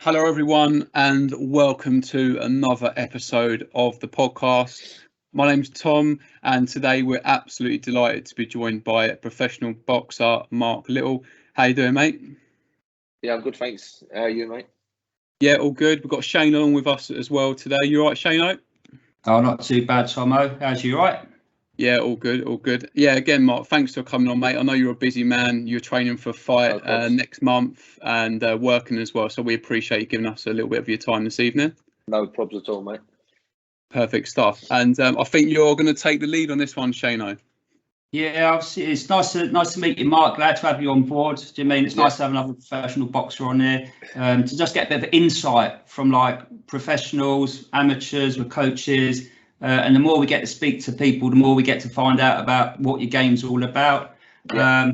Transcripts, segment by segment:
Hello, everyone, and welcome to another episode of the podcast. My name's Tom, and today we're absolutely delighted to be joined by professional boxer Mark Little. How you doing, mate? Yeah, I'm good, thanks. How are you, mate? Yeah, all good. We've got Shane along with us as well today. You all right, Shane? Oh, not too bad, Tomo. How's you, right? Yeah, all good, all good. Yeah, again, Mark, thanks for coming on, mate. I know you're a busy man. You're training for a fight next month and working as well. So we appreciate you giving us a little bit of your time this evening. No problems at all, mate. Perfect stuff. And I think you're going to take the lead on this one, Shane. Yeah, obviously it's nice to meet you, Mark. Glad to have you on board. Do you mean it's nice to have another professional boxer on there to just get a bit of insight from like professionals, amateurs, with coaches, and the more we get to speak to people, the more we get to find out about what your game's all about. Yeah.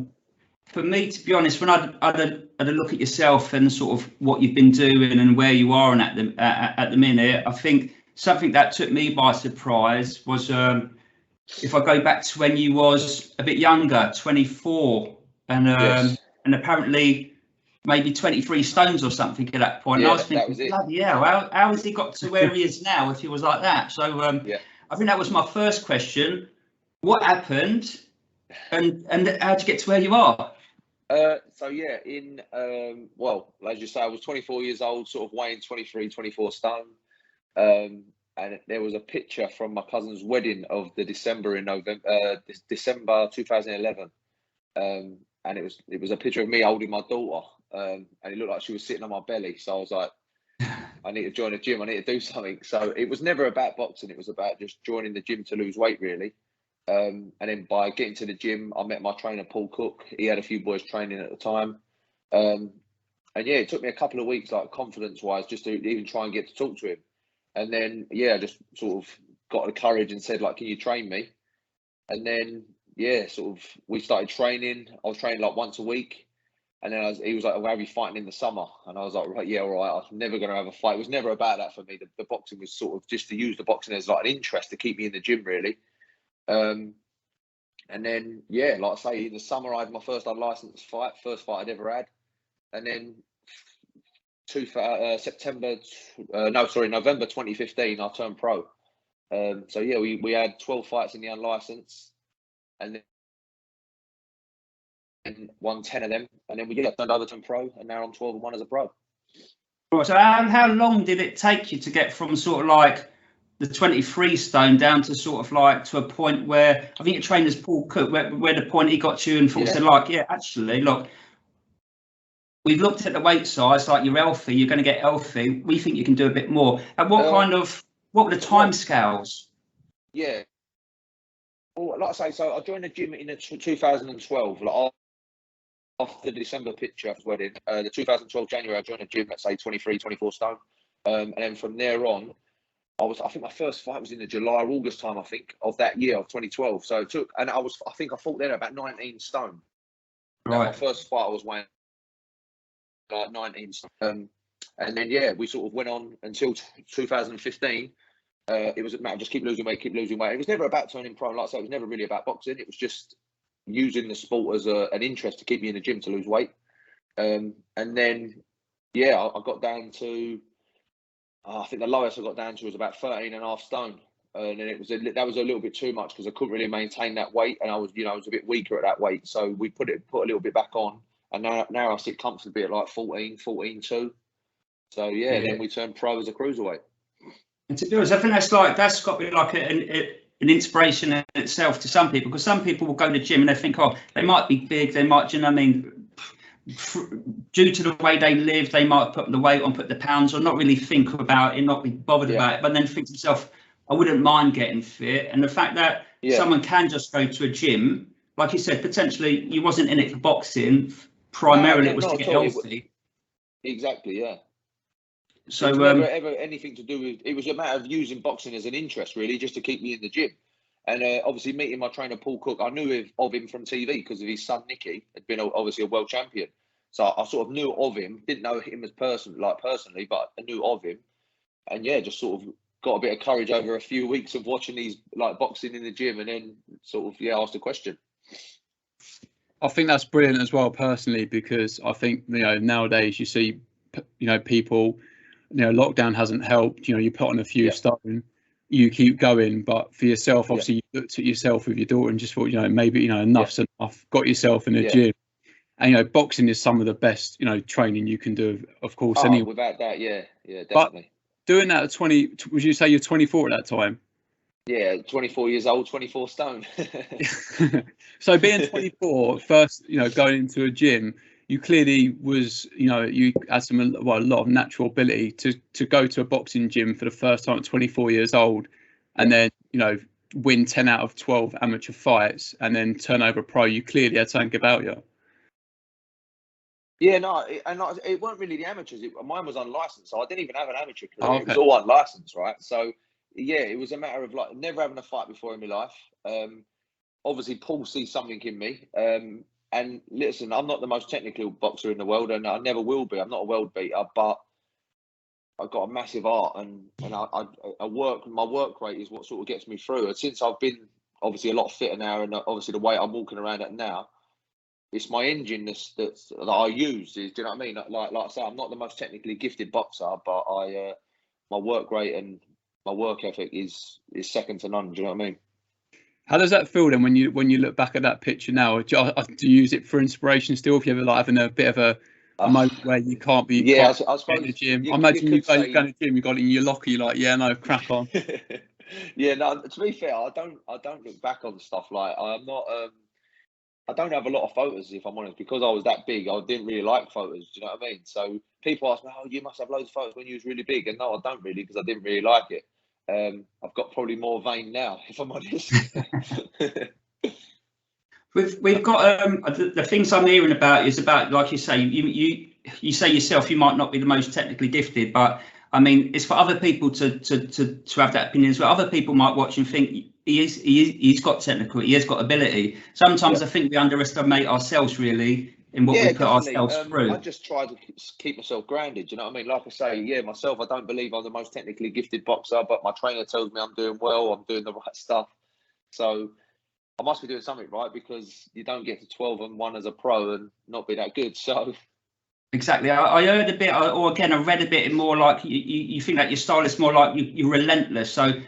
For me, to be honest, when I had a look at yourself and sort of what you've been doing and where you are at the minute, I think something that took me by surprise was. If I go back to when you was a bit younger, 24, and and apparently maybe 23 stones or something at that point. Yeah, and I was thinking, bloody hell, how has he got to where he is now if he was like that? So I think that was my first question. What happened, and how'd you get to where you are? So yeah, well, as you say, I was 24 years old, sort of weighing 23, 24 stone. And there was a picture from my cousin's wedding of the December 2011. And it was a picture of me holding my daughter. And it looked like she was sitting on my belly. So I was like, I need to join a gym. I need to do something. So it was never about boxing. It was about just joining the gym to lose weight, really. And then by getting to the gym, I met my trainer, Paul Cook. He had a few boys training at the time. And yeah, it took me a couple of weeks, like confidence-wise, just to even try and get to talk to him. And then, I just sort of got the courage and said, like, can you train me? And then, we started training. I was training like once a week. And then he was like, well, are you fighting in the summer? And I was like, right, yeah, all right. I was never going to have a fight. It was never about that for me. The boxing was sort of just to use the boxing as like an interest to keep me in the gym, really. And then, like I say, in the summer, I had my first unlicensed fight, first fight I'd ever had. And then November 2015, I turned pro. We had 12 fights in the unlicensed, and then won 10 of them, and then we turned over to pro, and now I'm 12-1 as a pro. Right, so how long did it take you to get from sort of like the 23 stone down to sort of like to a point where I think your trainer's Paul Cook, where the point he got you and said like, actually, look, we've looked at the weight size, like you're healthy, you're going to get healthy. We think you can do a bit more. And what were the time scales? Yeah. Well, like I say, so I joined the gym in 2012, like after the December picture of his wedding. The 2012 January, I joined the gym, let's say 23, 24 stone. And then from there on, I think my first fight was in the July, August time, I think, of that year, of 2012. So I fought there at about 19 stone. Right. My first fight I was weighing like 19 stone. And then, we sort of went on until 2015. It was a matter of just keep losing weight. It was never about turning pro. Like I said, it was never really about boxing. It was just using the sport as an interest to keep me in the gym to lose weight. And then, I got down to, I think the lowest I got down to was about 13.5 stone. And then that was a little bit too much because I couldn't really maintain that weight. And I was a bit weaker at that weight. So we put a little bit back on. And now I sit comfortably at like 14.2. So then we turned pro as a cruiserweight. And to be honest, I think that's got to be like an inspiration in itself to some people, because some people will go to the gym and they think, oh, they might be big, they might, due to the way they live, they might put the weight on, put the pounds on, not really think about it, not be bothered about it, but then think to themselves, I wouldn't mind getting fit. And the fact that someone can just go to a gym, like you said, potentially you wasn't in it for boxing, primarily it was to get healthy. Exactly, yeah. So never ever anything to do with, it was a matter of using boxing as an interest, really, just to keep me in the gym. And obviously meeting my trainer Paul Cook, I knew of him from TV because of his son Nicky, had been obviously a world champion. So I sort of knew of him, didn't know him as personally, but I knew of him. And just sort of got a bit of courage over a few weeks of watching these like boxing in the gym, and then sort of asked a question. I think that's brilliant as well, personally, because I think nowadays you see people, lockdown hasn't helped. You put on a few stone, you keep going. But for yourself, obviously, you looked at yourself with your daughter and just thought, maybe enough's enough. Got yourself in a gym, and boxing is some of the best training you can do, of course. Anyway, without that, definitely. But doing that at 20, would you say you're 24 at that time? Yeah, 24 years old, 24 stone. So being 24, first, going into a gym, you clearly was, you had a lot of natural ability to go to a boxing gym for the first time at 24 years old, and then, win 10 out of 12 amateur fights and then turn over pro. You clearly had something about you. Yeah, no, it weren't really the amateurs. Mine was unlicensed, so I didn't even have an amateur career. Okay. It was all unlicensed, right? So, yeah, it was a matter of never having a fight before in my life. Obviously, Paul sees something in me. And listen, I'm not the most technical boxer in the world, and I never will be. I'm not a world beater, but I've got a massive art, and I work. My work rate is what sort of gets me through. And since I've been obviously a lot fitter now, and obviously the way I'm walking around at now. It's my engine that I use. Do you know what I mean? Like I say, I'm not the most technically gifted boxer, but my work rate and my work ethic is second to none. Do you know what I mean? How does that feel then when you look back at that picture now? Do you use it for inspiration still? If you ever having a bit of a moment where you can't be I suppose in the gym. I imagine you go to the gym, you got it in your locker, you're like, yeah, no, crack on. Yeah, no. To be fair, I don't look back on stuff like I'm not. I don't have a lot of photos, if I'm honest, because I was that big. I didn't really like photos. Do you know what I mean? So people ask me, "Oh, you must have loads of photos when you was really big," and no, I don't really, because I didn't really like it. I've got probably more vein now, if I'm honest. We've got the things I'm hearing about is about, like you say, you say yourself you might not be the most technically gifted, but I mean it's for other people to have that opinion as well. Other people might watch and think he's got technical, he has got ability. Sometimes I think we underestimate ourselves really in what we put ourselves through. I just try to keep myself grounded. You know what I mean? Like I say, myself, I don't believe I'm the most technically gifted boxer, but my trainer tells me I'm doing well, I'm doing the right stuff. So I must be doing something right, because you don't get to 12-1 as a pro and not be that good. So exactly. I heard a bit, or again, I read a bit more like you think that your style is more like you're relentless. So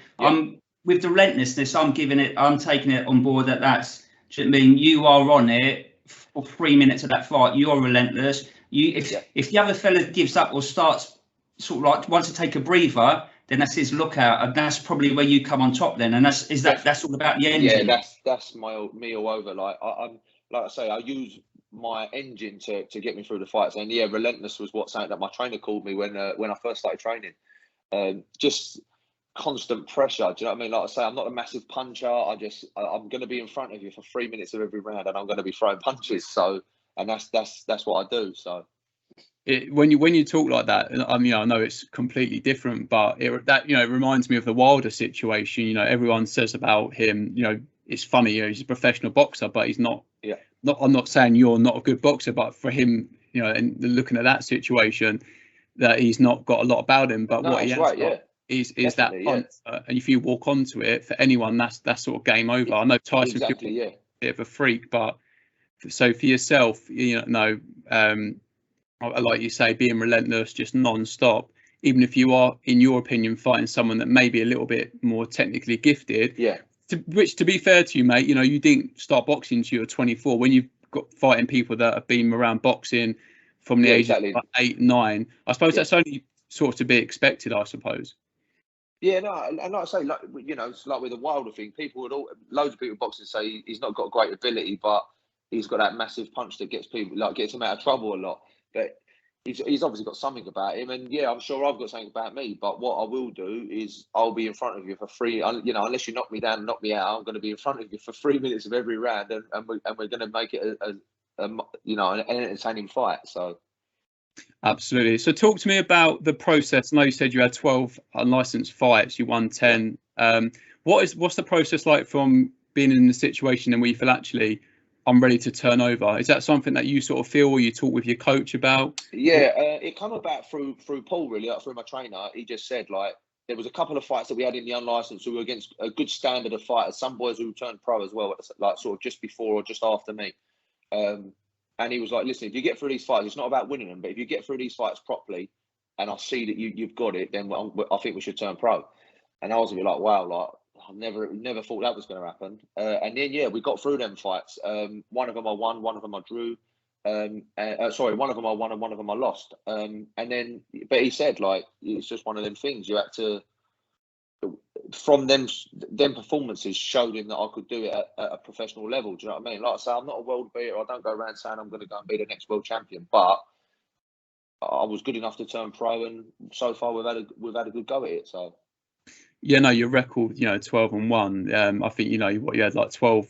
with the relentlessness, I'm taking it on board that's, do you know what I mean? You are on it for 3 minutes of that fight. You're relentless. If the other fella gives up or starts sort of like wants to take a breather, then that's his lookout, and that's probably where you come on top then. And that's all about the engine. Yeah, that's me all over. Like I'm like I say, I use my engine to get me through the fights. And relentless was something that my trainer called me when I first started training. Just constant pressure. Do you know what I mean? Like I say, I'm not a massive puncher. I'm going to be in front of you for 3 minutes of every round, and I'm going to be throwing punches. So, and that's what I do. So. When you talk like that, I mean, I know it's completely different, but it reminds me of the Wilder situation. Everyone says about him, it's funny, he's a professional boxer, but he's not. Yeah. I'm not saying you're not a good boxer, but for him, and looking at that situation, that he's not got a lot about him. But what he has got is that punch, and if you walk onto it, for anyone, that's sort of game over. I know Tyson could be a bit of a freak, but so for yourself, like you say, being relentless, just non-stop, even if you are, in your opinion, fighting someone that may be a little bit more technically gifted. Which, to be fair to you, mate, you didn't start boxing until you were 24. When you've got fighting people that have been around boxing from the age of 8, 9, I suppose that's only sort of to be expected, I suppose. Yeah, no, and like I say, it's like with the Wilder thing, loads of people boxing say he's not got great ability, but he's got that massive punch that gets him out of trouble a lot. But he's obviously got something about him, and I'm sure I've got something about me. But what I will do is I'll be in front of you for free. Unless you knock me down and knock me out, I'm going to be in front of you for 3 minutes of every round, and we're going to make it an entertaining fight. So. Absolutely. So talk to me about the process. I know you said you had 12 unlicensed fights, you won 10. What's the process like from being in the situation and where you feel actually I'm ready to turn over? Is that something that you sort of feel, or you talk with your coach about? It come about through Paul, really, through my trainer. He just said, like, there was a couple of fights that we had in the unlicensed who were against a good standard of fighters, some boys who turned pro as well, like sort of just before or just after me. And he was like, listen, if you get through these fights, it's not about winning them, but if you get through these fights properly, and I see that you've got it, then I think we should turn pro. And I was a bit like, wow, like I never thought that was going to happen. And then we got through them fights. One of them I won, one of them I drew. Sorry, one of them I won and one of them I lost. And then, but he said, like, it's just one of them things. You had to, from them performances showed him that I could do it at a professional level. Do you know what I mean? Like I say, I'm not a world beater. I don't go around saying I'm going to go and be the next world champion, but I was good enough to turn pro, and so far we've had a good go at it. So. Yeah, no, your record, 12-1. I think, you had like 12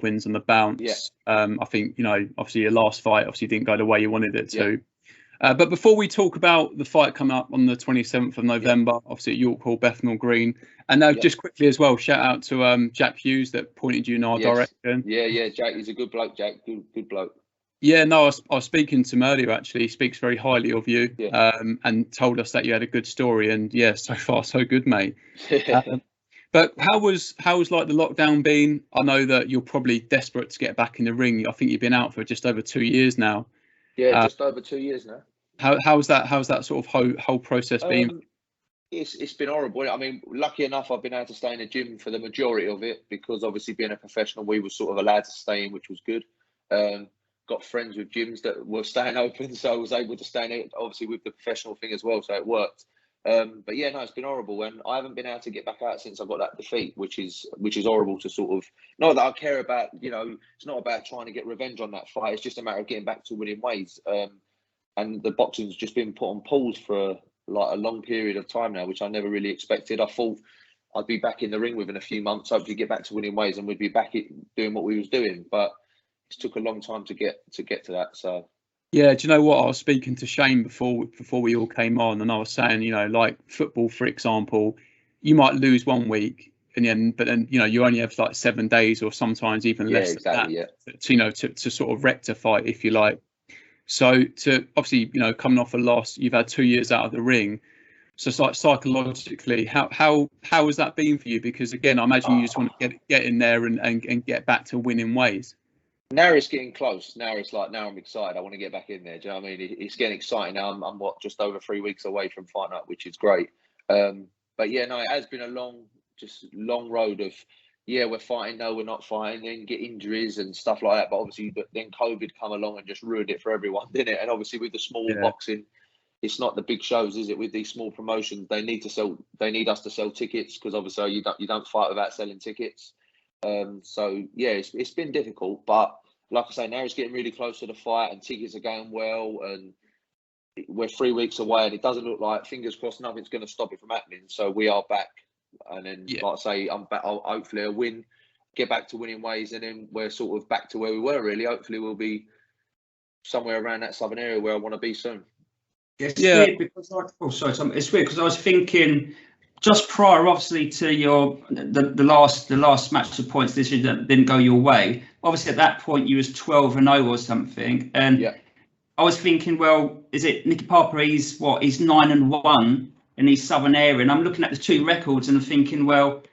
wins on the bounce. Yeah. I think, obviously your last fight obviously didn't go the way you wanted it to. But before we talk about the fight coming up on the 27th of November, obviously at York Hall, Bethnal Green, and just quickly as well, shout out to Jack Hughes that pointed you in our direction. Yeah, Jack, he's a good bloke, Jack, good bloke. Yeah, no, I was speaking to him earlier, actually. He speaks very highly of you, and told us that you had a good story, and so far so good, mate. But how was like the lockdown been? I know that you're probably desperate to get back in the ring. I think you've been out for just over 2 years now. Yeah, just over 2 years now. How's that sort of whole process been? It's been horrible. I mean, lucky enough, I've been able to stay in the gym for the majority of it, because obviously being a professional, we were sort of allowed to stay in, which was good. Got friends with gyms that were staying open, so I was able to stay in it, obviously with the professional thing as well, so it worked. But yeah, no, it's been horrible, and I haven't been able to get back out since I got that defeat, which is horrible to sort of, not that I care about, it's not about trying to get revenge on that fight, it's just a matter of getting back to winning ways. And the boxing's just been put on pause for like a long period of time now, which I never really expected. I thought I'd be back in the ring within a few months, hopefully get back to winning ways, and we'd be back doing what we was doing, but it took a long time to get to that. So yeah, do you know what? I was speaking to Shane before we all came on, and I was saying, like football, for example, you might lose 1 week, and then but then you only have like 7 days, or sometimes even less than that, to sort of rectify, if you like. So to obviously, coming off a loss, you've had 2 years out of the ring. So it's like psychologically, how has that been for you? Because again, I imagine you just want to get in there and get back to winning ways. Now it's getting close. Now it's like, now I'm excited. I want to get back in there. Do you know what I mean? It's getting exciting now. I'm just over 3 weeks away from Fight Night, which is great. But yeah, no, it has been a long road of, we're fighting, no, we're not fighting, then get injuries and stuff like that. But obviously, then COVID come along and just ruined it for everyone, didn't it? And obviously, with the small boxing, it's not the big shows, is it? With these small promotions, they need us to sell tickets, because obviously you don't fight without selling tickets. So yeah, it's been difficult, but like I say, now it's getting really close to the fight, and tickets are going well, and we're 3 weeks away, and it doesn't look like, fingers crossed, nothing's going to stop it from happening. So we are back, and then like I say, I'm back. Hopefully, a win, get back to winning ways, and then we're sort of back to where we were. Really, hopefully, we'll be somewhere around that southern area where I want to be soon. It's weird because it's weird because I was thinking, just prior, obviously, to the last match of points this year that didn't go your way. Obviously, at that point, you was 12-0 or something, and I was thinking, well, is it Nicky Parker? He's 9-1 in his southern area, and I'm looking at the two records and I'm thinking, well,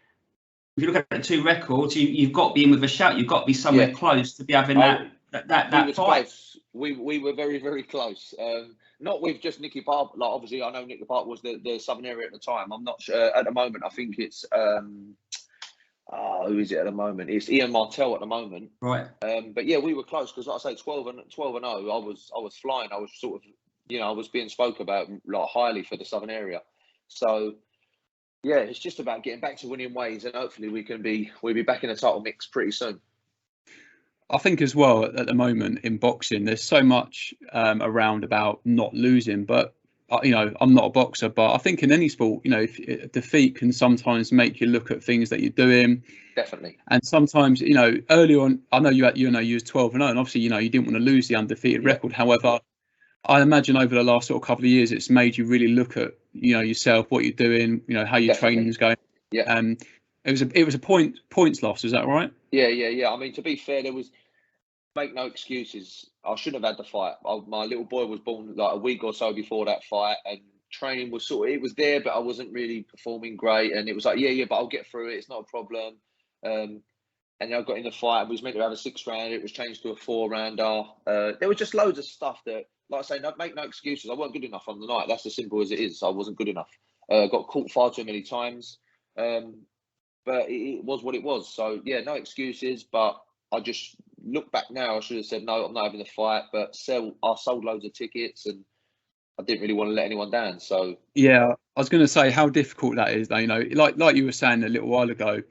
if you look at the two records, you've got to be in with a shout. You've got to be somewhere close to be having that fight. Close. We were very, very close. Not with just Nicky Park. Like, obviously, I know Nicky Park was the southern area at the time. I'm not sure at the moment. I think it's who is it at the moment? It's Ian Martell at the moment. Right. But yeah, we were close, because like I say, 12-0. I was flying. I was sort of, I was being spoke about like highly for the southern area. So yeah, it's just about getting back to winning ways, and hopefully we'll be back in the title mix pretty soon. I think as well, at the moment in boxing, there's so much around about not losing, but I'm not a boxer, but I think in any sport, if defeat can sometimes make you look at things that you're doing. Definitely. And sometimes, early on, I know you was 12-0, and obviously, you didn't want to lose the undefeated record. However, I imagine over the last sort of couple of years, it's made you really look at, yourself, what you're doing, how your training's going. Yeah. It was a points loss. Is that right? Yeah. I mean, to be fair, make no excuses. I shouldn't have had the fight. My little boy was born like a week or so before that fight, and training was it was there, but I wasn't really performing great. And it was like, but I'll get through it. It's not a problem. and I got in the fight. We was meant to have a 6 round. It was changed to a 4 rounder. There was just loads of stuff that, like I say, make no excuses. I wasn't good enough on the night. That's as simple as it is. I wasn't good enough. Got caught far too many times. But it was what it was. So, yeah, no excuses. But I just look back now. I should have said, no, I'm not having the fight. But I sold loads of tickets and I didn't really want to let anyone down. So, yeah, I was going to say how difficult that is. You know, like you were saying a little while ago,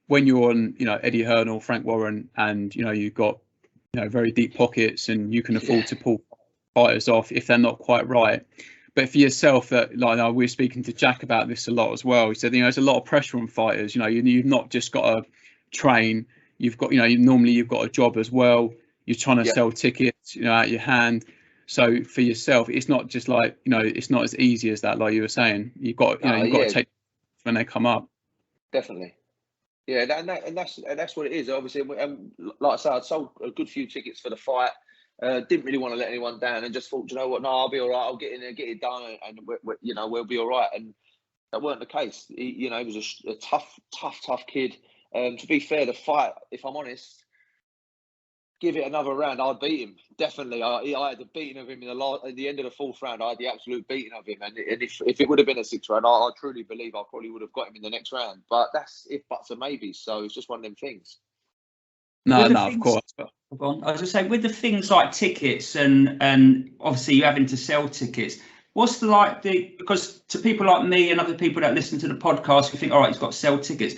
when you're on, you know, Eddie Hearn or Frank Warren, and you know you've got, you know, very deep pockets, and you can afford to pull fighters off if they're not quite right. But for yourself, that like we were speaking to Jack about this a lot as well. He said, you know, there's a lot of pressure on fighters. You know, you've not just got to train. You've got, you know, normally you've got a job as well. You're trying to sell tickets, you know, out your hand. So for yourself, it's not just like, you know, it's not as easy as that. Like you were saying, you've got, you know, you've got to take when they come up. Definitely. Yeah, and that's what it is. Obviously, like I said, I'd sold a good few tickets for the fight. Didn't really want to let anyone down, and just thought, you know what? No, I'll be all right. I'll get in there, get it done, and you know, we'll be all right. And that weren't the case. You know, he was a tough kid. To be fair, the fight, if I'm honest, give it another round, I'd beat him. Definitely, I had the beating of him at the end of the 4th round. I had the absolute beating of him, and if it would have been a 6th round, I truly believe I probably would have got him in the next round. But that's if buts and maybes. So it's just one of them things. No, of course. I was just saying, with the things like tickets and obviously you having to sell tickets, what's because to people like me and other people that listen to the podcast, we think, all right, he's got to sell tickets.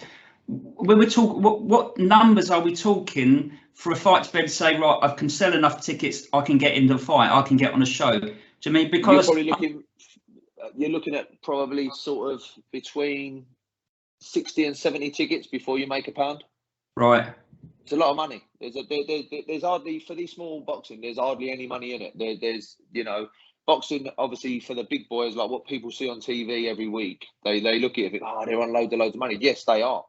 When we're talking, what numbers are we talking for a fight to be able to say, right, I can sell enough tickets, I can get into the fight, I can get on a show? Do you mean because you're looking at probably sort of between 60 and 70 tickets before you make £1? Right. It's a lot of money. There's hardly, for these small boxing, there's hardly any money in it. There's, you know, boxing, obviously, for the big boys, like what people see on TV every week, they look at it and think, oh, they're on loads of money. Yes, they are.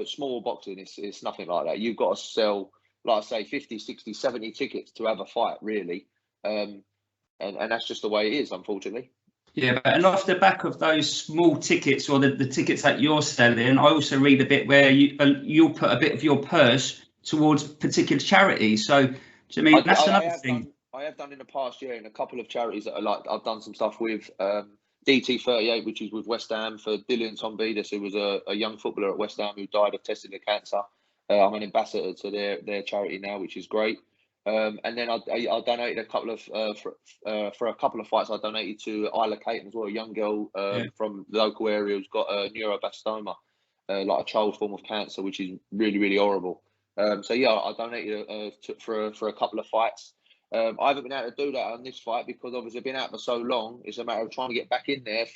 Small boxing, it's nothing like that. You've got to sell, like I say, 50, 60, 70 tickets to have a fight, really. And that's just the way it is, unfortunately. Yeah, and off the back of those small tickets or the tickets that you're selling, I also read a bit where you'll put a bit of your purse towards particular charities. So, do you mean that's another thing? I have done in the past year in a couple of charities that I've done some stuff with. DT38, which is with West Ham, for Dillian Tombidas, who was a young footballer at West Ham who died of testicular cancer. I'm an ambassador to their charity now, which is great. And then I donated a couple of for a couple of fights. I donated to Isla Caton as well, a young girl from the local area who's got a neuroblastoma, like a child form of cancer, which is really, really horrible. So yeah, I donated for a couple of fights. I haven't been able to do that on this fight because obviously I've been out for so long. It's a matter of trying to get back in there,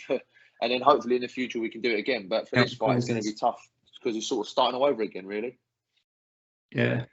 and then hopefully in the future we can do it again. But for this fight, it's going to be tough because it's sort of starting all over again, really. Yeah.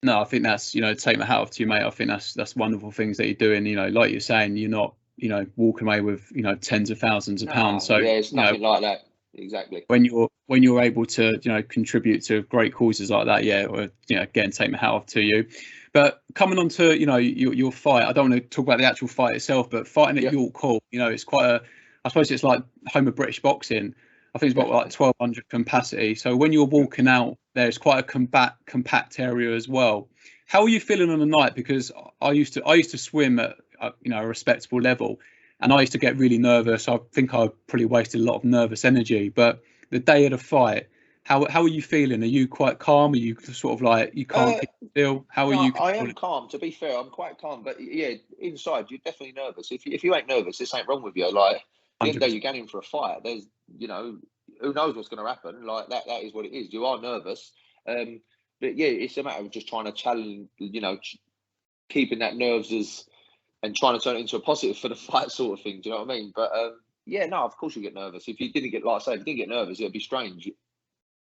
No, I think that's, you know, take my hat off to you, mate. I think that's wonderful things that you're doing. You know, like you're saying, you're not, you know, walking away with, you know, tens of thousands of pounds. So yeah, it's nothing like that. Exactly. When you're able to, you know, contribute to great causes like that, yeah, or, you know, again, take my hat off to you. But coming on to, you know, your fight, I don't want to talk about the actual fight itself, but fighting at York Hall, you know, it's quite I suppose it's like home of British boxing. I think it's got like 1,200 capacity. So when you're walking out there, it's quite a compact area as well. How are you feeling on the night? Because I used to swim at you know, a respectable level, and I used to get really nervous. I think I probably wasted a lot of nervous energy. But the day of the fight, how are you feeling? Are you quite calm? Are you sort of like you can't keep still? How are you? I am calm. To be fair, I'm quite calm. But yeah, inside you're definitely nervous. If you ain't nervous, this ain't wrong with you. Like, at the end of the day, you're going in for a fight. There's, you know, who knows what's going to happen. Like that is what it is. You are nervous. But yeah, it's a matter of just trying to challenge, you know, keeping that nerves and trying to turn it into a positive for the fight sort of thing. Do you know what I mean? But yeah, no, of course you get nervous. If you didn't get, like I say, if you didn't get nervous, it'd be strange.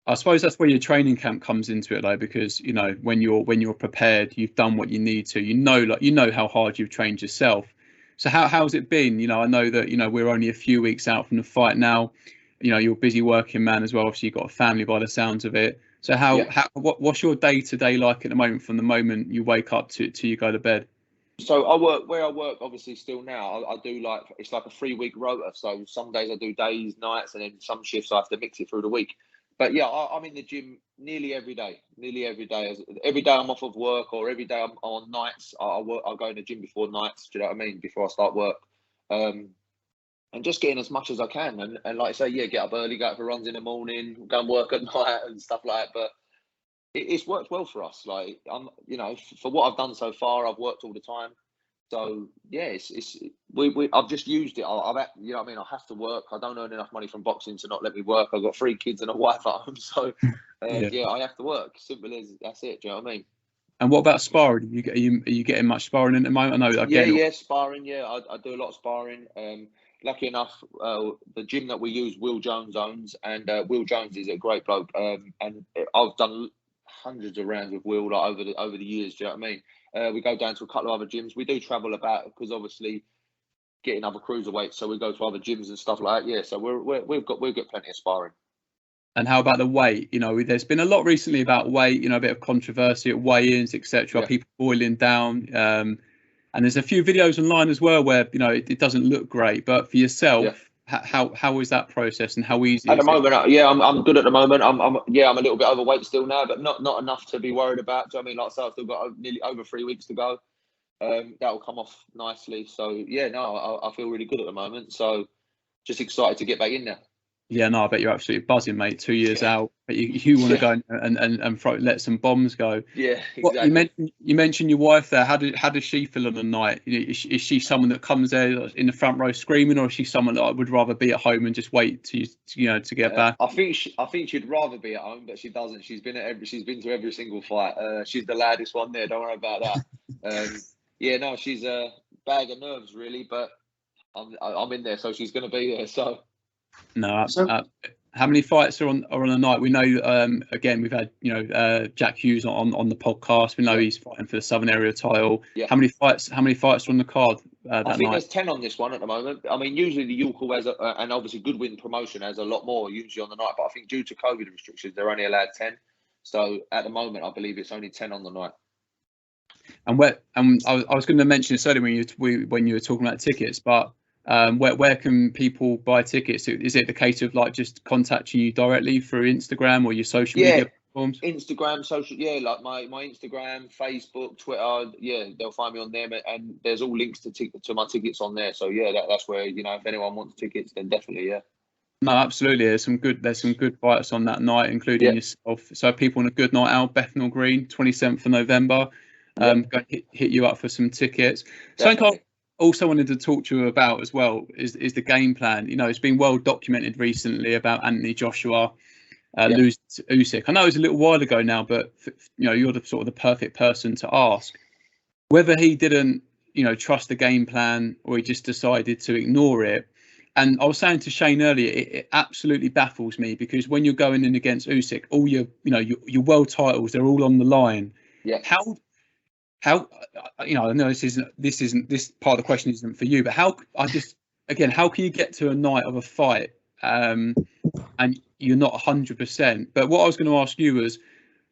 I suppose that's where your training camp comes into it, though, because you know when you're prepared, you've done what you need to. You know how hard you've trained yourself. So how's it been? You know, I know that, you know, we're only a few weeks out from the fight now. You know, you're a busy working man as well. Obviously, you've got a family by the sounds of it. So what's your day to day like at the moment, from the moment you wake up to you go to bed? So I work where I work, obviously still now. I do it's like a 3-week rota. So some days I do days, nights, and then some shifts I have to mix it through the week. But yeah, I'm in the gym nearly every day. Every day I'm off of work, or every day I'm on nights. I'll go in the gym before nights. Do you know what I mean? Before I start work, and just getting as much as I can. And like I say, yeah, get up early, go out for runs in the morning, go and work at night and stuff like that. But it's worked well for us. Like for what I've done so far, I've worked all the time. So yeah, I've just used it. I've I mean, I have to work. I don't earn enough money from boxing to not let me work. I've got 3 kids and a wife at home, so yeah, I have to work. Simple as that's it. Do you know what I mean? And what about sparring? Are you getting much sparring at the moment? I know again. Yeah, sparring. Yeah, I do a lot of sparring. Lucky enough, the gym that we use, Will Jones owns, and Will Jones is a great bloke. And I've done hundreds of rounds with Will like over the years. Do you know what I mean? We go down to a couple of other gyms. We do travel about because obviously getting other cruiserweights, so we go to other gyms and stuff like that. Yeah, so we've got plenty of sparring. And how about the weight? There's been a lot recently about weight. A bit of controversy at weigh-ins, etc. Yeah. People boiling down. And there's a few videos online as well where it doesn't look great. But for yourself, how is that process and how easy? At the moment, I'm good at the moment. I'm a little bit overweight still now, but not enough to be worried about. Do you know what I mean? Like I said, I've still got nearly over 3 weeks to go. That will come off nicely. So yeah, no, I feel really good at the moment. So just excited to get back in there. Yeah, no, I bet you're absolutely buzzing, mate. 2 years out, but you want to go and let some bombs go. Yeah, exactly. You mentioned your wife there. How does she feel on the night? Is she someone that comes there in the front row screaming, or is she someone that would rather be at home and just wait to get back? I think she'd rather be at home, but she doesn't. She's been to every single fight. She's the loudest one there. Don't worry about that. Yeah, no, she's a bag of nerves really, but I'm in there, so she's going to be there. So. No, how many fights are on a night? We know again we've had Jack Hughes on the podcast. We know he's fighting for the Southern Area title. Yeah. How many fights are on the card that I think night? there's 10 on this one at the moment. I mean, usually the York has and obviously Goodwin Promotion has a lot more usually on the night, but I think due to COVID restrictions they're only allowed 10. So at the moment I believe it's only 10 on the night. And I was going to mention this earlier when you were talking about tickets, but. Where can people buy tickets? Is it the case of just contacting you directly through Instagram or your social media platforms? Instagram, social, like my Instagram, Facebook, Twitter, they'll find me on them, and there's all links to my tickets on there. So that's where if anyone wants tickets, then definitely No, absolutely. There's some good fights on that night, including yourself. So people on a good night out, Bethnal Green, 27th of November. Go hit you up for some tickets. So also wanted to talk to you about as well is the game plan. It's been well documented recently about Anthony Joshua losing to Usyk. I know it was a little while ago now, but you're the sort of the perfect person to ask whether he didn't trust the game plan or he just decided to ignore it. And I was saying to Shane earlier, it absolutely baffles me because when you're going in against Usyk, all your world titles, they're all on the line. Yeah. How I know this part of the question isn't for you, but how can you get to a night of a fight and you're not 100%? But what I was going to ask you was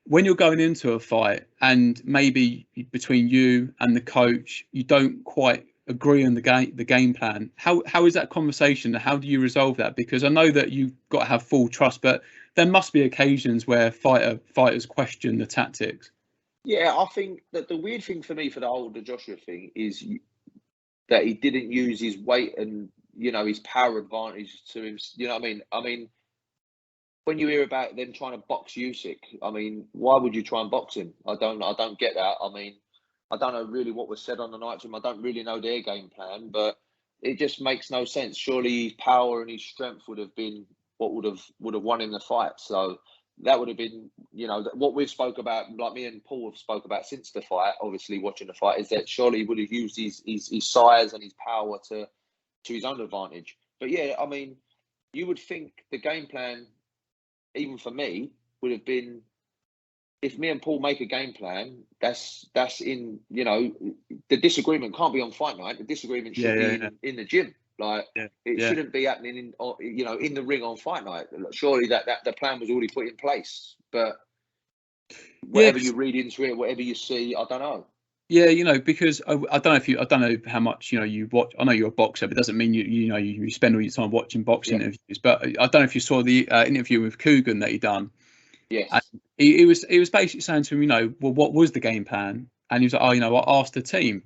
when you're going into a fight and maybe between you and the coach you don't quite agree on the game plan, how is that conversation? How do you resolve that? Because I know that you've got to have full trust, but there must be occasions where fighters question the tactics. Yeah, I think that the weird thing for me for the whole Joshua thing is that he didn't use his weight and his power advantage to him. You know what I mean? I mean, when you hear about them trying to box Usyk, I mean, why would you try and box him? I don't get that. I mean, I don't know really what was said on the night to him. I don't really know their game plan, but it just makes no sense. Surely his power and his strength would have been what would have won him the fight. So. That would have been, what we've spoke about, like me and Paul have spoke about since the fight, obviously watching the fight, is that surely he would have used his size and his power to his own advantage. But yeah, I mean, you would think the game plan, even for me, would have been, if me and Paul make a game plan, that's in, the disagreement can't be on fight night. The disagreement should be in the gym. Like it shouldn't be happening in the ring on fight night. Surely that the plan was already put in place. But whatever you read into it, whatever you see, I don't know. Yeah, because I don't know I don't know how much you watch. I know you're a boxer, but it doesn't mean you spend all your time watching boxing interviews. But I don't know if you saw the interview with Coogan that he done. Yes. And he was basically saying to him, well, what was the game plan? And he was like, oh, I asked the team,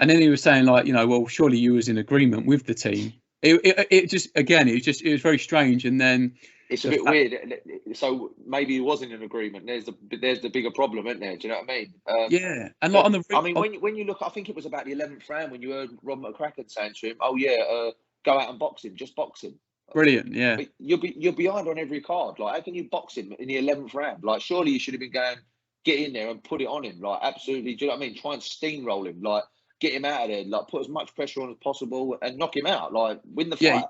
and then he was saying like, well, surely you was in agreement with the team. It just again, it was very strange, and then. It's a bit weird. So maybe he wasn't in agreement. There's the bigger problem, isn't there? Do you know what I mean? Yeah, and like on the. I mean, when you look, I think it was about the 11th round when you heard Rob McCracken saying to him, "Oh yeah, go out and box him, just box him." Brilliant, yeah. But you're behind on every card. Like, how can you box him in the 11th round? Like, surely you should have been going, get in there and put it on him. Like, absolutely. Do you know what I mean? Try and steamroll him. Like, get him out of there. Like, put as much pressure on as possible and knock him out. Like, win the fight.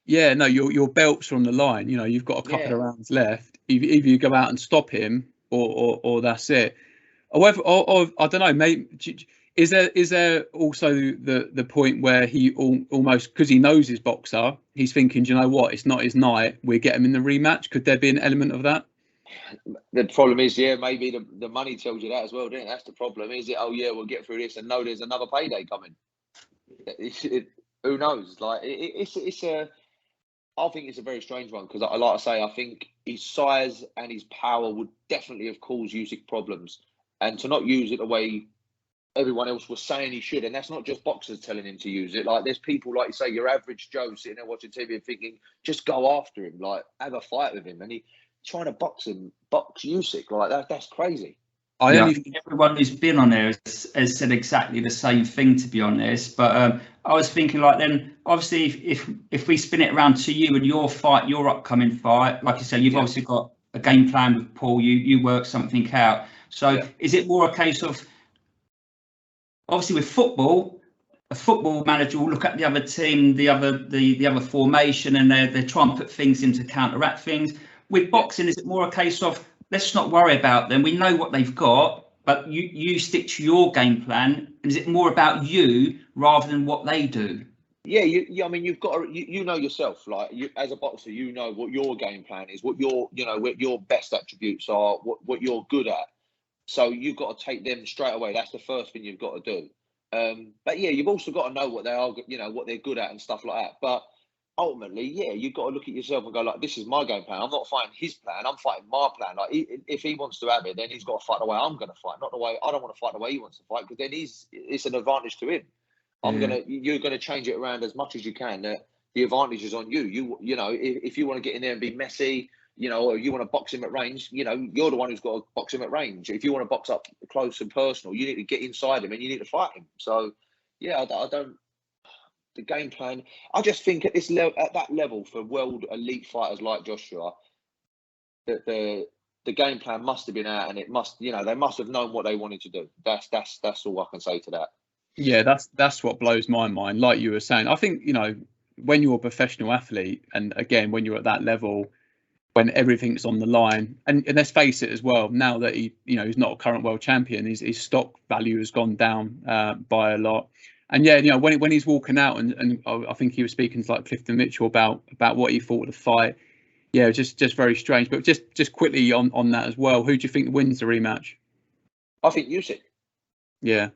Yeah, no, your belt's on the line. You've got a couple of rounds left. Either you go out and stop him, or that's it. However, I don't know. Maybe is there also the point where he almost, because he knows his boxer, he's thinking, do you know what? It's not his night. We get him in the rematch. Could there be an element of that? The problem is, maybe the money tells you that as well, doesn't it? That's the problem. Is it? Oh yeah, we'll get through this and know there's another payday coming. Who knows? Like it's a. I think it's a very strange one because, like I say, I think his size and his power would definitely have caused Usyk problems, and to not use it the way everyone else was saying he should, and that's not just boxers telling him to use it. Like, there's people, like you say, your average Joe sitting there watching TV and thinking, just go after him, like have a fight with him, and he trying to box Usyk like that's crazy. I think everyone who's been on there has said exactly the same thing, to be honest. But I was thinking, like, then obviously if we spin it around to you and your fight, your upcoming fight, like you said, you've obviously got a game plan with Paul. You work something out. So is it more a case of, obviously with football, a football manager will look at the other team, the other formation, and they try and put things in to counteract things. With boxing, is it more a case of, let's not worry about them, we know what they've got, but you stick to your game plan? And is it more about you rather than what they do? Yeah, I mean, you've got to, you know yourself. Like, you as a boxer, you know what your game plan is, what what your best attributes are, what you're good at. So you've got to take them straight away. That's the first thing you've got to do. But yeah, you've also got to know what they are, what they're good at and stuff like that. But ultimately, you've got to look at yourself and go, like, this is my game plan. I'm not fighting his plan. I'm fighting my plan. Like, if he wants to have it, then he's got to fight the way I'm going to fight, not the way I don't want to fight the way he wants to fight, because then it's an advantage to him. You're gonna change it around as much as you can. The advantage is on you. If you want to get in there and be messy, or you want to box him at range, you're the one who's got to box him at range. If you want to box up close and personal, you need to get inside him and you need to fight him. So, I don't. The game plan, I just think at that level for world elite fighters like Joshua, that the game plan must have been out, and it must, they must have known what they wanted to do. That's all I can say to that. Yeah, that's what blows my mind. Like you were saying, I think when you're a professional athlete, and again when you're at that level, when everything's on the line, and let's face it as well, now that he's not a current world champion, his stock value has gone down by a lot. And when he's walking out, and I think he was speaking to like Clifton Mitchell about what he thought of the fight. Yeah, just very strange. But just quickly on that as well, who do you think wins the rematch? I think Usyk. Yeah.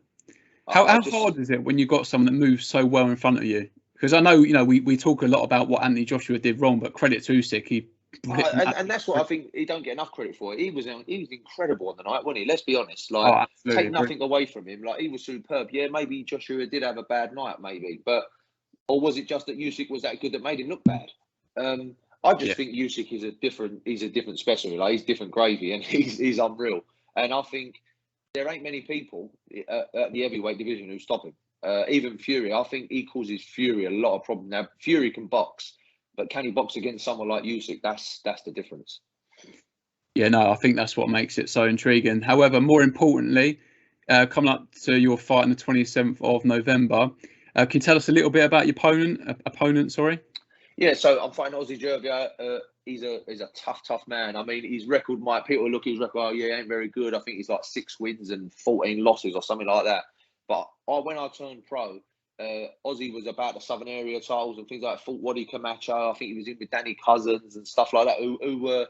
How hard is it when you've got someone that moves so well in front of you? Because I know, we talk a lot about what Anthony Joshua did wrong, but credit to Usyk, and that's what I think he don't get enough credit for. He was incredible on the night, wasn't he? Let's be honest. Like, take nothing away from him. Like, he was superb. Yeah, maybe Joshua did have a bad night, or was it just that Usyk was that good that made him look bad? I just think Usyk is a different specimen. Like, he's different gravy, and he's unreal. And I think there ain't many people at the heavyweight division who stop him. Even Fury, I think he causes Fury a lot of problems. Now, Fury can box, but can he box against someone like Usyk? That's the difference. Yeah, no, I think that's what makes it so intriguing. However, more importantly, coming up to your fight on the 27th of November, can you tell us a little bit about your opponent? Sorry. Yeah, so I'm fighting Ozzy Jervia. He's a tough man. I mean, his record people look at his record, he ain't very good. I think he's like 6 wins and 14 losses or something like that. But when I turned pro, Ozzy was about the Southern Area titles and things like that. Fought Waddy Camacho. I think he was in with Danny Cousins and stuff like that, who were,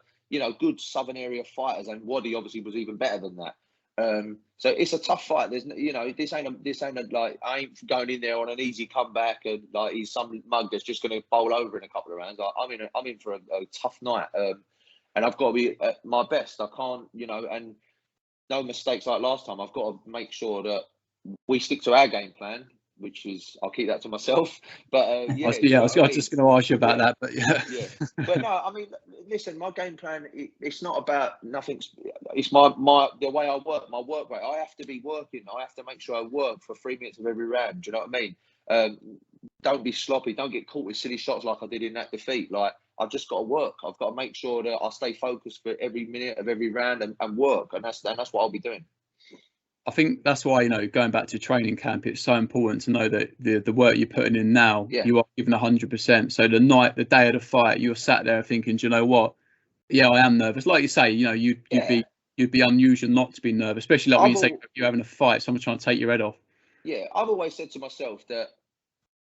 good Southern Area fighters. And Waddy obviously was even better than that. So it's a tough fight. There's, this ain't like, I ain't going in there on an easy comeback and like he's some mug that's just going to bowl over in a couple of rounds. I'm in for a tough night, and I've got to be at my best. I can't, and no mistakes like last time. I've got to make sure that we stick to our game plan, which is I'll keep that to myself. But I was just going to ask you about that, but yeah. But no, I mean, listen, my game plan, it's not about nothing. It's the way I work, my work rate. I have to be working. I have to make sure I work for 3 minutes of every round. Do you know what I mean? Don't be sloppy. Don't get caught with silly shots like I did in that defeat. Like, I've just got to work. I've got to make sure that I stay focused for every minute of every round and work. And that's what I'll be doing. I think that's why, going back to training camp, it's so important to know that the work you're putting in now, you are giving 100%. So the day of the fight, you're sat there thinking, do you know what? Yeah, I am nervous. Like you say, you'd be unusual not to be nervous, especially like when you say you're having a fight, someone's trying to take your head off. Yeah, I've always said to myself that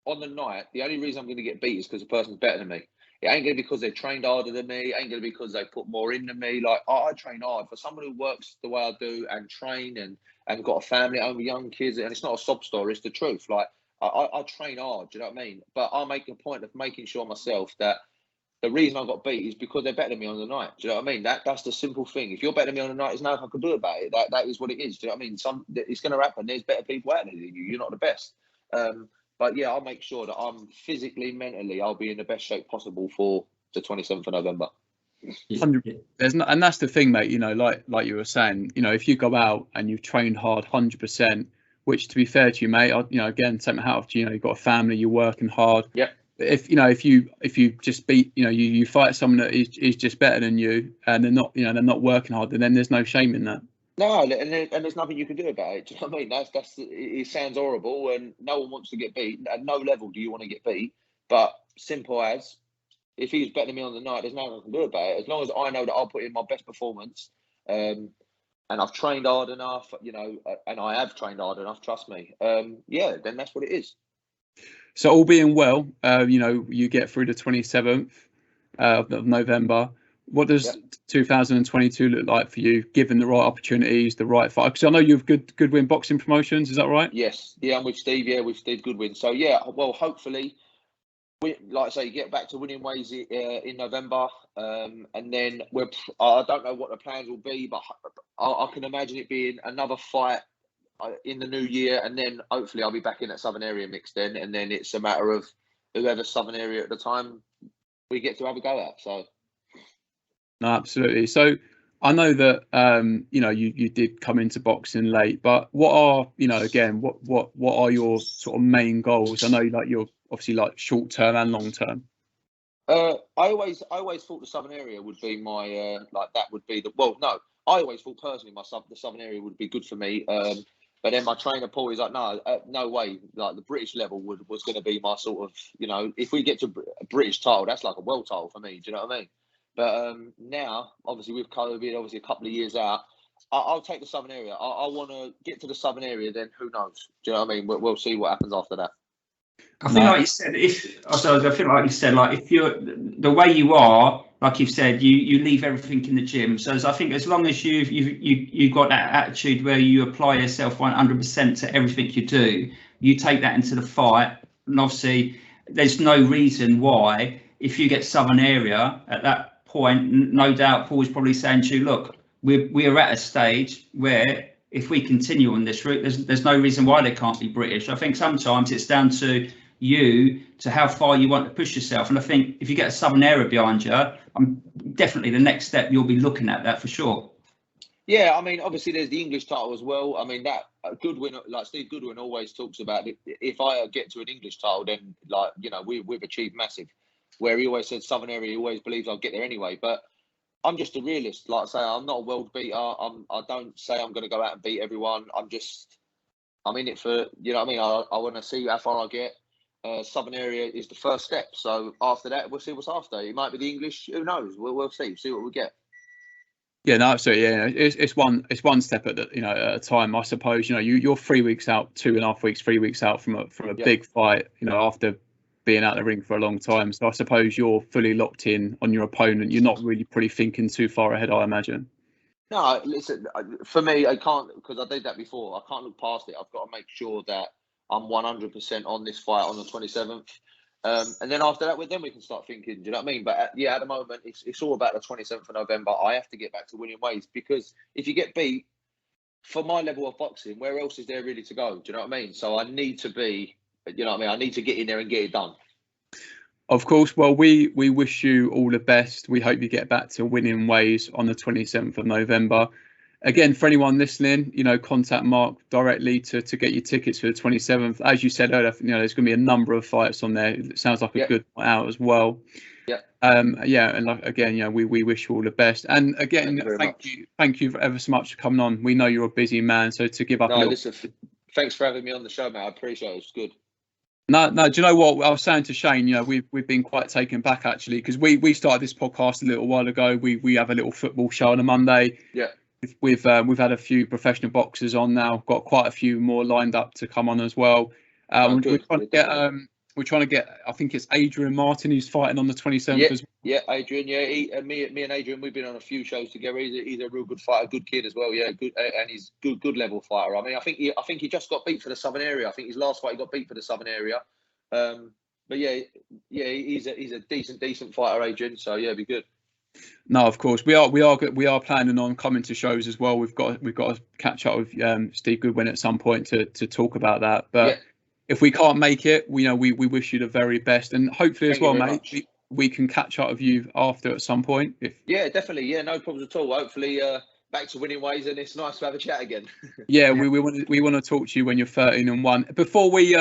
on the night, the only reason I'm going to get beat is because the person's better than me. It ain't going to be because they've trained harder than me. It ain't going to be because they put more in than me. Like, I train hard. For someone who works the way I do and train and got a family at home with young kids, and it's not a sob story, it's the truth. Like, I train hard, do you know what I mean? But I make a point of making sure myself that the reason I got beat is because they're better than me on the night. Do you know what I mean? That's the simple thing. If you're better than me on the night, there's nothing I can do about it. That is what it is. Do you know what I mean? It's going to happen. There's better people out there than you. You're not the best. But yeah, I'll make sure that I'm physically, mentally, I'll be in the best shape possible for the 27th of November. 100%. And that's the thing, mate. Like you were saying, if you go out and you've trained hard, 100%, which, to be fair to you, mate, again, take my hat off to you. You've got a family, you're working hard. Yeah. If you just beat, you fight someone that is just better than you, and they're not working hard, then there's no shame in that. No, and there's nothing you can do about it. Do you know what I mean? It sounds horrible, and no one wants to get beat. At no level do you want to get beat. But simple as, if he's better than me on the night, there's nothing I can do about it. As long as I know that I'll put in my best performance, and I've trained hard enough, and I have trained hard enough, trust me. Then that's what it is. So all being well, you get through the 27th of November. What does 2022 look like for you, given the right opportunities, the right fight? Because I know you've Goodwin Boxing Promotions, is that right? Yes. Yeah, I'm with Steve. Yeah, with Steve Goodwin. So, yeah, well, hopefully, like I say, get back to winning ways in November. And then I don't know what the plans will be, but I can imagine it being another fight in the new year. And then hopefully I'll be back in that Southern Area mix then. And then it's a matter of whoever's Southern Area at the time we get to have a go at. So. No, absolutely. So I know that you did come into boxing late, but what are what are your sort of main goals? I know you're obviously like short term and long term. I always thought the Southern Area would be my that would be I always thought personally the Southern Area would be good for me. But then my trainer Paul is like, no way. Like the British level was going to be my sort of, if we get to a British title, that's like a world title for me. Do you know what I mean? But now, obviously with COVID, obviously a couple of years out, I'll take the Southern Area. I want to get to the Southern Area. Then who knows? Do you know what I mean? We'll see what happens after that. I think, like you said, if you're the way you are, like you've said, you leave everything in the gym. So I think as long as you've got that attitude where you apply yourself 100% to everything you do, you take that into the fight. And obviously, there's no reason why, if you get Southern Area at that point, no doubt Paul's probably saying to you, look, we're at a stage where if we continue on this route, there's no reason why they can't be British. I think sometimes it's down to you, to how far you want to push yourself. And I think if you get a Southern Area behind you, definitely the next step you'll be looking at that for sure. Yeah, I mean, obviously there's the English title as well. I mean, that Goodwin, like Steve Goodwin always talks about it. If I get to an English title, then we've achieved massive. Where he always said Southern Area, he always believes I'll get there anyway. But I'm just a realist. Like I say, I'm not a world beater. I don't say I'm going to go out and beat everyone. I'm in it for, you know what I mean? I want to see how far I get. Southern Area is the first step. So after that, we'll see what's after. It might be the English. Who knows? We'll see what we get. Yeah, no, absolutely. Yeah, it's one step at a time. I suppose you're 3 weeks out, 2.5 weeks, 3 weeks out from a big fight. After being out of the ring for a long time. So I suppose you're fully locked in on your opponent. You're not really pretty thinking too far ahead, I imagine. No, listen, for me, I can't, because I did that before. I can't look past it. I've got to make sure that I'm 100% on this fight on the 27th. And then after that, then we can start thinking, do you know what I mean? But at the moment, it's all about the 27th of November. I have to get back to winning ways, because if you get beat, for my level of boxing, where else is there really to go? Do you know what I mean? So I need to be, you know what I mean? I need to get in there and get it done. Of course. Well, we wish you all the best. We hope you get back to winning ways on the 27th of November. Again, for anyone listening, contact Mark directly to get your tickets for the 27th. As you said earlier, there's going to be a number of fights on there. It sounds like a good night out as well. Yeah. And again, we wish you all the best. And again, thank you ever so much for coming on. We know you're a busy man, so to give up. Listen, thanks for having me on the show, mate. I appreciate it. It's good. No. Do you know what I was saying to Shane? We've been quite taken back actually, because we started this podcast a little while ago. We have a little football show on a Monday. Yeah. We've had a few professional boxers on now. Got quite a few more lined up to come on as well. We're trying to get. I think it's Adrian Martin who's fighting on the 27th as well. Yeah, Adrian. Yeah, me and Adrian, we've been on a few shows together. He's a real good fighter, good kid as well. Yeah, good, and he's good level fighter. I mean, I think he just got beat for the Southern area. I think his last fight he got beat for the Southern area. But yeah, he's a decent fighter, Adrian. So yeah, it'd be good. No, of course we are planning on coming to shows as well. We've got to catch up with Steve Goodwin at some point to talk about that. But if we can't make it, we wish you the very best, and hopefully as well, mate, we can catch up with you after at some point. Yeah, definitely. Yeah, no problems at all. Hopefully back to winning ways, and it's nice to have a chat again. Yeah, we want to talk to you when you're 13-1. Before we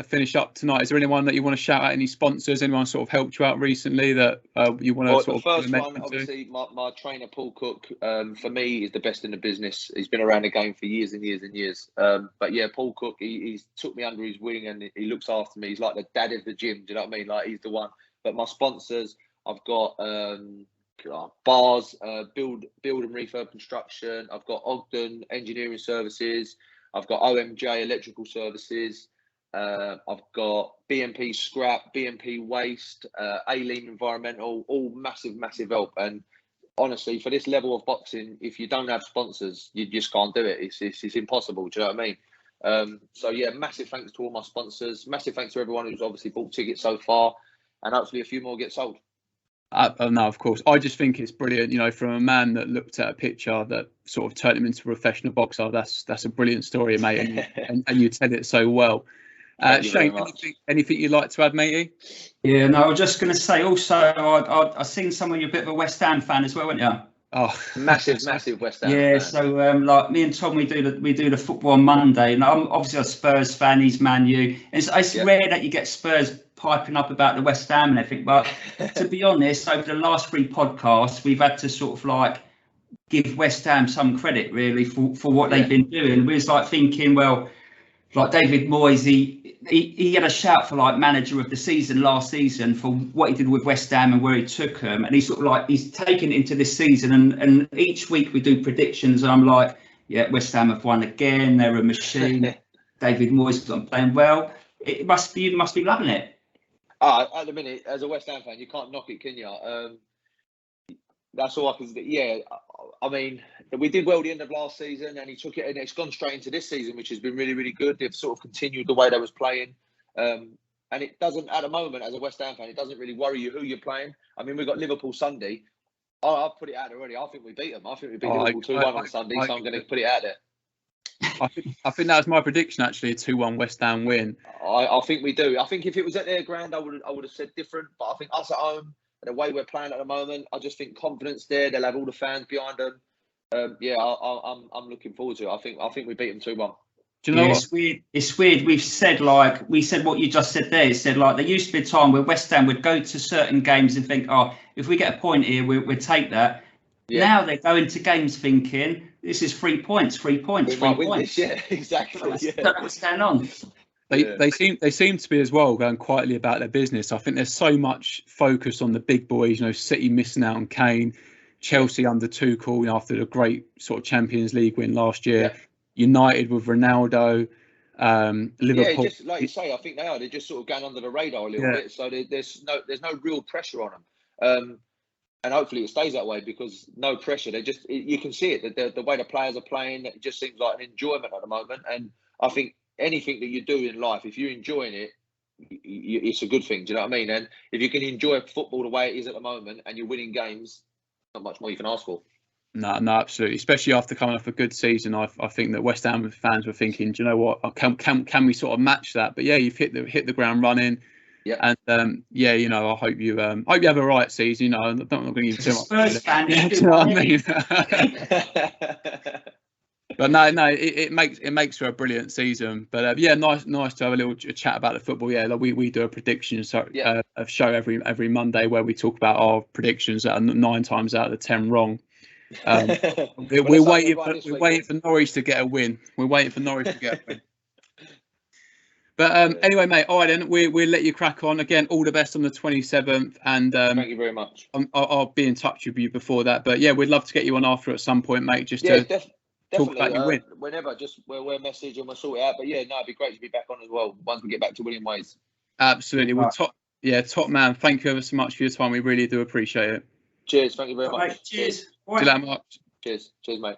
finish up tonight, is there anyone that you want to shout out? Any sponsors? Anyone sort of helped you out recently that you want to the first one, obviously, my trainer Paul Cook, for me, is the best in the business. He's been around the game for years and years and years. But yeah, Paul Cook, he's took me under his wing and he looks after me. He's like the dad of the gym. Do you know what I mean? Like, he's the one. But my sponsors, I've got Bars, build and refurb construction. I've got Ogden Engineering Services. I've got OMJ Electrical Services. I've got BMP Scrap, BMP Waste, A-Lean Environmental, all massive help. And honestly, for this level of boxing, if you don't have sponsors, you just can't do it. It's impossible. Do you know what I mean? So yeah, massive thanks to all my sponsors. Massive thanks to everyone who's obviously bought tickets so far, and hopefully a few more get sold. No, of course. I just think it's brilliant, from a man that looked at a picture that sort of turned him into a professional boxer. That's a brilliant story, mate, and you tell it so well. Shane, anything you'd like to add, matey? Yeah, no, I was just going to say also, I've seen some of you a bit of a West Ham fan as well, weren't you? Oh, massive West Ham. Yeah, fan. So like me and Tom, we do the football on Monday, and I'm obviously a Spurs fan. He's Man U. It's rare that you get Spurs piping up about the West Ham and everything. But to be honest, over the last 3 podcasts, we've had to sort of like give West Ham some credit really for what they've been doing. We was like thinking, well, like David Moyes, he had a shout for like manager of the season last season for what he did with West Ham and where he took them, and he's sort of like he's taken it into this season, and each week we do predictions, and I'm like, yeah, West Ham have won again. They're a machine. David Moyes is playing well. You must be loving it. At the minute, as a West Ham fan, you can't knock it, can you? That's all I can say. Yeah, I mean, we did well at the end of last season, and he took it, and it's gone straight into this season, which has been really, really good. They've sort of continued the way they was playing, and it doesn't, at the moment, as a West Ham fan, it doesn't really worry you who you're playing. I mean, we've got Liverpool Sunday. I've put it out already. I think we beat them. I think we beat Liverpool 2-1 on Sunday, so I'm going to put it out there. I think that was my prediction, actually, a 2-1 West Ham win. I think we do. I think if it was at their ground, I would have said different. But I think us at home, the way we're playing at the moment, I just think confidence there. They'll have all the fans behind them. I'm looking forward to it. I think we beat them 2-1. Do you know what? It's weird. It's weird. We said what you just said there. It said like there used to be a time where West Ham would go to certain games and think, oh, if we get a point here, we'll take that. Yeah. Now they're going to games thinking this is 3 points, 3 points, we 3 might win points. This, yeah, exactly. Don't know what's going on. They seem to be as well going quietly about their business. I think there's so much focus on the big boys. City missing out on Kane, Chelsea under Tuchel after the great sort of Champions League win last year. Yeah. United with Ronaldo, Liverpool. Yeah, just like you say, I think they are. They're just sort of going under the radar a little bit. So there's no real pressure on them. and hopefully it stays that way, because no pressure. You can see it, the way the players are playing. It just seems like an enjoyment at the moment. And I think anything that you do in life, if you're enjoying it, it's a good thing. Do you know what I mean? And if you can enjoy football the way it is at the moment, and you're winning games, not much more you can ask for. No, absolutely. Especially after coming off a good season, I think that West Ham fans were thinking, do you know what? Can we sort of match that? But yeah, you've hit the ground running. Yeah. And yeah, you know, I hope you have a right season. You know, I'm not going to give you too much. Spurs fan, Yeah, do you know what I mean? But no, it makes for a brilliant season. But yeah, nice to have a little chat about the football. Yeah, like we do a prediction a show every Monday where we talk about our predictions that are 9 times out of 10 wrong. We're waiting for Norwich to get a win. We're waiting for Norwich to get a win. But anyway, mate. All right, then we'll let you crack on. Again, all the best on the 27th. And thank you very much. I'll be in touch with you before that. But yeah, we'd love to get you on after at some point, mate. Just to talk about your win. Whenever, just we'll message and we'll sort it out. But yeah, no, it'd be great to be back on as well once we get back to winning ways. Absolutely. Well, top man. Thank you ever so much for your time. We really do appreciate it. Cheers. Thank you very much. Cheers. See you later, Mark. Cheers, mate.